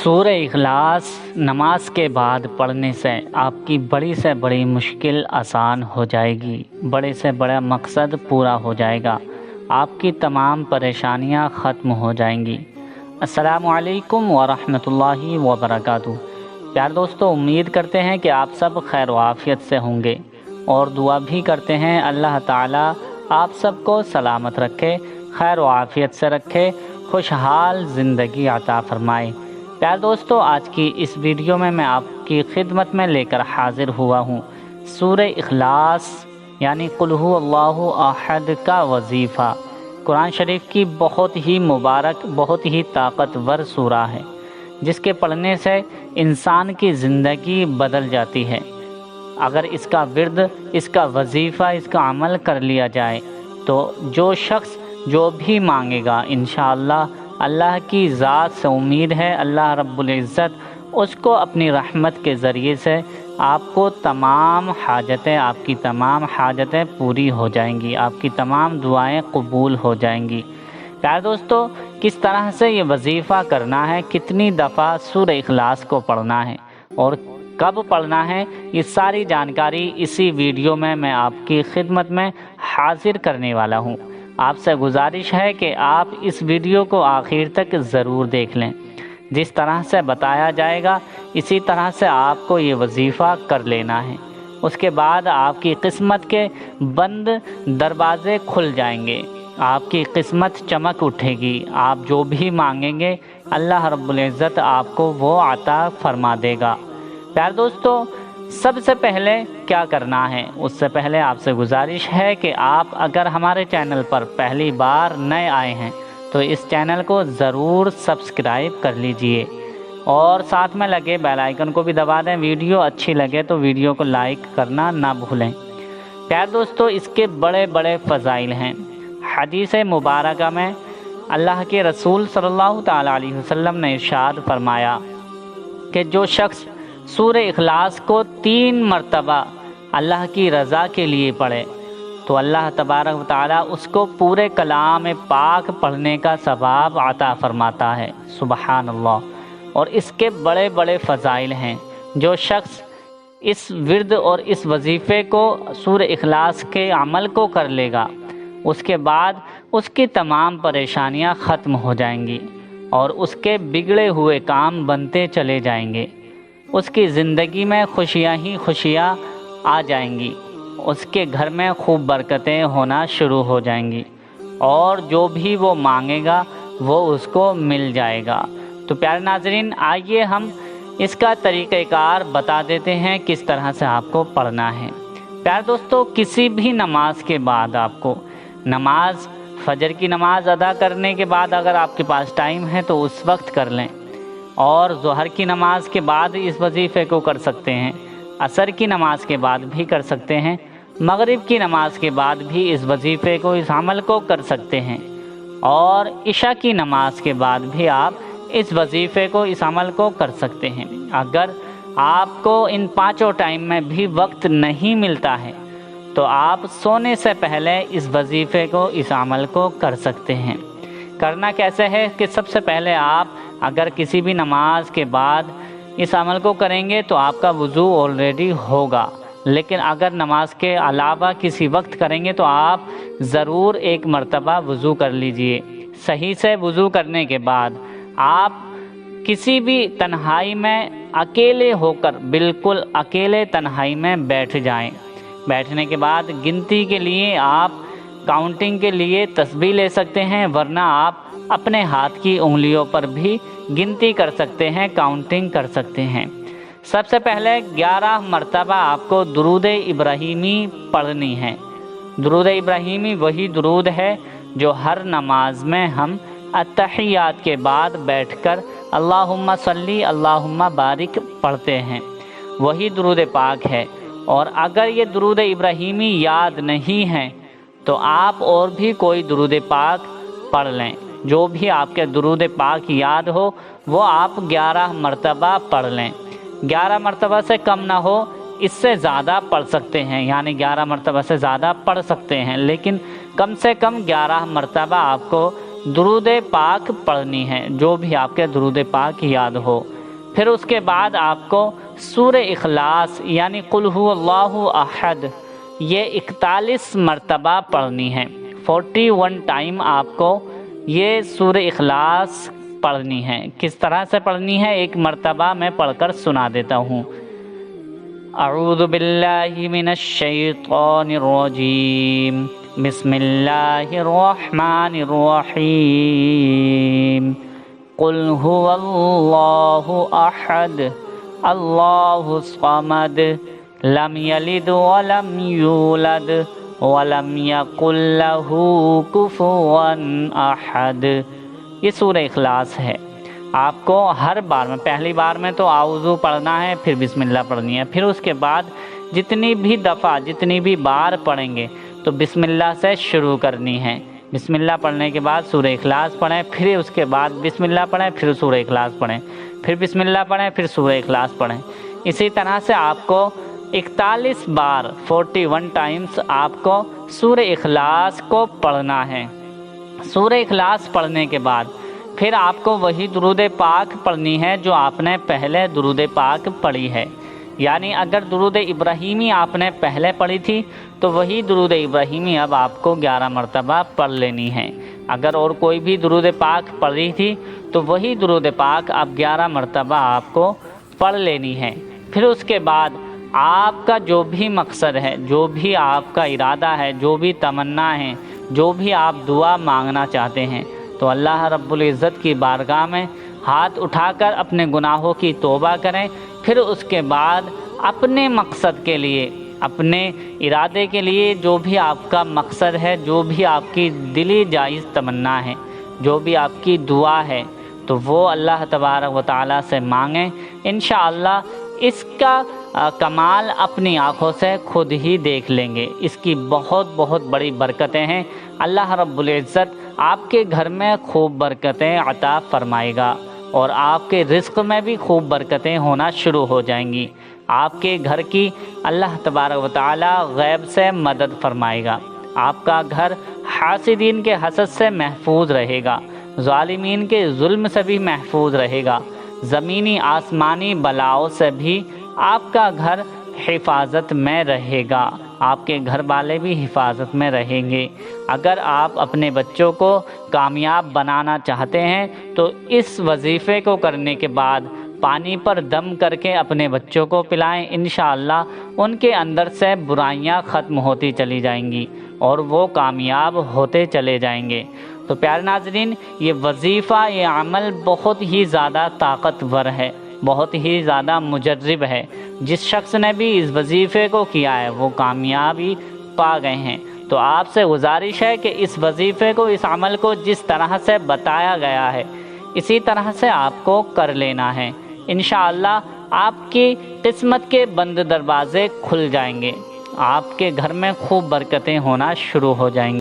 سورہ اخلاص نماز کے بعد پڑھنے سے آپ کی بڑی سے بڑی مشکل آسان ہو جائے گی، بڑے سے بڑا مقصد پورا ہو جائے گا، آپ کی تمام پریشانیاں ختم ہو جائیں گی۔ السلام علیکم ورحمۃ اللہ وبرکاتہ۔ پیار دوستو، امید کرتے ہیں کہ آپ سب خیر و عافیت سے ہوں گے اور دعا بھی کرتے ہیں اللہ تعالیٰ آپ سب کو سلامت رکھے، خیر و عافیت سے رکھے، خوشحال زندگی عطا فرمائے۔ پیار دوستو، آج کی اس ویڈیو میں آپ کی خدمت میں لے کر حاضر ہوا ہوں سورہ اخلاص یعنی قل هو اللہ احد کا وظیفہ۔ قرآن شریف کی بہت ہی مبارک، بہت ہی طاقتور سورہ ہے، جس کے پڑھنے سے انسان کی زندگی بدل جاتی ہے۔ اگر اس کا ورد، اس کا وظیفہ، اس کا عمل کر لیا جائے تو جو شخص جو بھی مانگے گا انشاءاللہ اللہ کی ذات سے امید ہے اللہ رب العزت اس کو اپنی رحمت کے ذریعے سے آپ کو تمام حاجتیں، آپ کی تمام حاجتیں پوری ہو جائیں گی، آپ کی تمام دعائیں قبول ہو جائیں گی۔ پیار دوستو، کس طرح سے یہ وظیفہ کرنا ہے، کتنی دفعہ سورہ اخلاص کو پڑھنا ہے اور کب پڑھنا ہے، یہ ساری جانکاری اسی ویڈیو میں آپ کی خدمت میں حاضر کرنے والا ہوں۔ آپ سے گزارش ہے کہ آپ اس ویڈیو کو آخر تک ضرور دیکھ لیں۔ جس طرح سے بتایا جائے گا اسی طرح سے آپ کو یہ وظیفہ کر لینا ہے۔ اس کے بعد آپ کی قسمت کے بند دروازے کھل جائیں گے، آپ کی قسمت چمک اٹھے گی، آپ جو بھی مانگیں گے اللہ رب العزت آپ کو وہ عطا فرما دے گا۔ پیار دوستو، سب سے پہلے کیا کرنا ہے، اس سے پہلے آپ سے گزارش ہے کہ آپ اگر ہمارے چینل پر پہلی بار نئے آئے ہیں تو اس چینل کو ضرور سبسکرائب کر لیجئے اور ساتھ میں لگے بیل آئیکن کو بھی دبا دیں۔ ویڈیو اچھی لگے تو ویڈیو کو لائک کرنا نہ بھولیں۔ پیار دوستو، اس کے بڑے بڑے فضائل ہیں۔ حدیث مبارکہ میں اللہ کے رسول صلی اللہ تعالیٰ علیہ وسلم نے ارشاد فرمایا کہ جو شخص سورہ اخلاص کو 3 مرتبہ اللہ کی رضا کے لیے پڑھے تو اللہ تبارک و تعالیٰ اس کو پورے کلام پاک پڑھنے کا ثواب عطا فرماتا ہے۔ سبحان اللہ۔ اور اس کے بڑے بڑے فضائل ہیں۔ جو شخص اس ورد اور اس وظیفے کو، سورہ اخلاص کے عمل کو کر لے گا، اس کے بعد اس کی تمام پریشانیاں ختم ہو جائیں گی اور اس کے بگڑے ہوئے کام بنتے چلے جائیں گے، اس کی زندگی میں خوشیاں ہی خوشیاں آ جائیں گی، اس کے گھر میں خوب برکتیں ہونا شروع ہو جائیں گی اور جو بھی وہ مانگے گا وہ اس کو مل جائے گا۔ تو پیارے ناظرین، آئیے ہم اس کا طریقہ کار بتا دیتے ہیں کس طرح سے آپ کو پڑھنا ہے۔ پیارے دوستو، کسی بھی نماز کے بعد آپ کو نماز، فجر کی نماز ادا کرنے کے بعد اگر آپ کے پاس ٹائم ہے تو اس وقت کر لیں، اور ظہر کی نماز کے بعد اس وظیفے کو کر سکتے ہیں، عصر کی نماز کے بعد بھی کر سکتے ہیں، مغرب کی نماز کے بعد بھی اس وظیفے کو، اس عمل کو کر سکتے ہیں، اور عشاء کی نماز کے بعد بھی آپ اس وظیفے کو، اس عمل کو کر سکتے ہیں۔ اگر آپ کو ان 5 ٹائم میں بھی وقت نہیں ملتا ہے تو آپ سونے سے پہلے اس وظیفے کو، اس عمل کو کر سکتے ہیں۔ کرنا کیسے ہے کہ سب سے پہلے آپ اگر کسی بھی نماز کے بعد اس عمل کو کریں گے تو آپ کا وضو آلریڈی ہوگا، لیکن اگر نماز کے علاوہ کسی وقت کریں گے تو آپ ضرور 1 مرتبہ وضو کر لیجئے۔ صحیح سے وضو کرنے کے بعد آپ کسی بھی تنہائی میں اکیلے ہو کر، بالکل اکیلے تنہائی میں بیٹھ جائیں۔ بیٹھنے کے بعد گنتی کے لیے آپ کاؤنٹنگ کے لیے تسبیح لے سکتے ہیں، ورنہ آپ اپنے ہاتھ کی انگلیوں پر بھی گنتی کر سکتے ہیں، کاؤنٹنگ کر سکتے ہیں۔ سب سے پہلے 11 مرتبہ آپ کو درود ابراہیمی پڑھنی ہے۔ درود ابراہیمی وہی درود ہے جو ہر نماز میں ہم التحیات کے بعد بیٹھ کر اللہم صلی اللہم بارک پڑھتے ہیں، وہی درود پاک ہے۔ اور اگر یہ درود ابراہیمی یاد نہیں ہے تو آپ اور بھی کوئی درود پاک پڑھ لیں، جو بھی آپ کے درود پاک یاد ہو وہ آپ 11 مرتبہ پڑھ لیں۔ 11 مرتبہ سے کم نہ ہو، اس سے زیادہ پڑھ سکتے ہیں، یعنی 11 مرتبہ سے زیادہ پڑھ سکتے ہیں، لیکن کم سے کم 11 مرتبہ آپ کو درود پاک پڑھنی ہے، جو بھی آپ کے درود پاک یاد ہو۔ پھر اس کے بعد آپ کو سورہ اخلاص یعنی قل هو اللہ احد یہ 41 مرتبہ پڑھنی ہے۔ 41 ٹائم آپ کو یہ سورہ اخلاص پڑھنی ہے۔ کس طرح سے پڑھنی ہے ایک مرتبہ میں پڑھ کر سنا دیتا ہوں۔ اعوذ باللہ من الشیطان الرجیم، بسم اللہ الرحمن الرحیم، قل هو اللہ احد اللہ الصمد لم یلد ولم یولد ولم یکن لہ کفوا احد۔ یہ سورہ اخلاص ہے۔ آپ کو ہر بار میں، پہلی بار میں تو اعوذ پڑھنا ہے، پھر بسم اللہ پڑھنی ہے، پھر اس کے بعد جتنی بھی دفعہ جتنی بھی بار پڑھیں گے تو بسم اللہ سے شروع کرنی ہے۔ بسم اللہ پڑھنے کے بعد سورہ اخلاص پڑھیں، پھر اس کے بعد بسم اللہ پڑھیں، پھر سورہ اخلاص پڑھیں، پھر بسم اللہ پڑھیں، پھر سورہ اخلاص پڑھیں۔ اسی طرح سے آپ کو 41 بار 41 ٹائمز آپ کو سورہ اخلاص کو پڑھنا ہے۔ سورہ اخلاص پڑھنے کے بعد پھر آپ کو وہی درود پاک پڑھنی ہے جو آپ نے پہلے درود پاک پڑھی ہے۔ یعنی اگر درود ابراہیمی آپ نے پہلے پڑھی تھی تو وہی درود ابراہیمی اب آپ کو 11 مرتبہ پڑھ لینی ہے۔ اگر اور کوئی بھی درود پاک پڑھی تھی تو وہی درود پاک اب 11 مرتبہ آپ کو پڑھ لینی ہے۔ پھر اس کے بعد آپ کا جو بھی مقصد ہے، جو بھی آپ کا ارادہ ہے، جو بھی تمنا ہے، جو بھی آپ دعا مانگنا چاہتے ہیں تو اللہ رب العزت کی بارگاہ میں ہاتھ اٹھا کر اپنے گناہوں کی توبہ کریں۔ پھر اس کے بعد اپنے مقصد کے لیے، اپنے ارادے کے لیے، جو بھی آپ کا مقصد ہے، جو بھی آپ کی دلی جائز تمنا ہے، جو بھی آپ کی دعا ہے تو وہ اللہ تبارک و تعالیٰ سے مانگیں۔ انشاءاللہ اس کا کمال اپنی آنکھوں سے خود ہی دیکھ لیں گے۔ اس کی بہت بہت بڑی برکتیں ہیں۔ اللہ رب العزت آپ کے گھر میں خوب برکتیں عطا فرمائے گا اور آپ کے رزق میں بھی خوب برکتیں ہونا شروع ہو جائیں گی۔ آپ کے گھر کی اللہ تبارک و تعالی غیب سے مدد فرمائے گا۔ آپ کا گھر حاسدین کے حسد سے محفوظ رہے گا، ظالمین کے ظلم سے بھی محفوظ رہے گا، زمینی آسمانی بلاؤں سے بھی آپ کا گھر حفاظت میں رہے گا، آپ کے گھر والے بھی حفاظت میں رہیں گے۔ اگر آپ اپنے بچوں کو کامیاب بنانا چاہتے ہیں تو اس وظیفے کو کرنے کے بعد پانی پر دم کر کے اپنے بچوں کو پلائیں۔ انشاءاللہ ان کے اندر سے برائیاں ختم ہوتی چلی جائیں گی اور وہ کامیاب ہوتے چلے جائیں گے۔ تو پیارے ناظرین، یہ وظیفہ، یہ عمل بہت ہی زیادہ طاقتور ہے، بہت ہی زیادہ مجرب ہے۔ جس شخص نے بھی اس وظیفے کو کیا ہے وہ کامیابی پا گئے ہیں۔ تو آپ سے گزارش ہے کہ اس وظیفے کو، اس عمل کو جس طرح سے بتایا گیا ہے اسی طرح سے آپ کو کر لینا ہے۔ انشاءاللہ آپ کی قسمت کے بند دروازے کھل جائیں گے، آپ کے گھر میں خوب برکتیں ہونا شروع ہو جائیں گی۔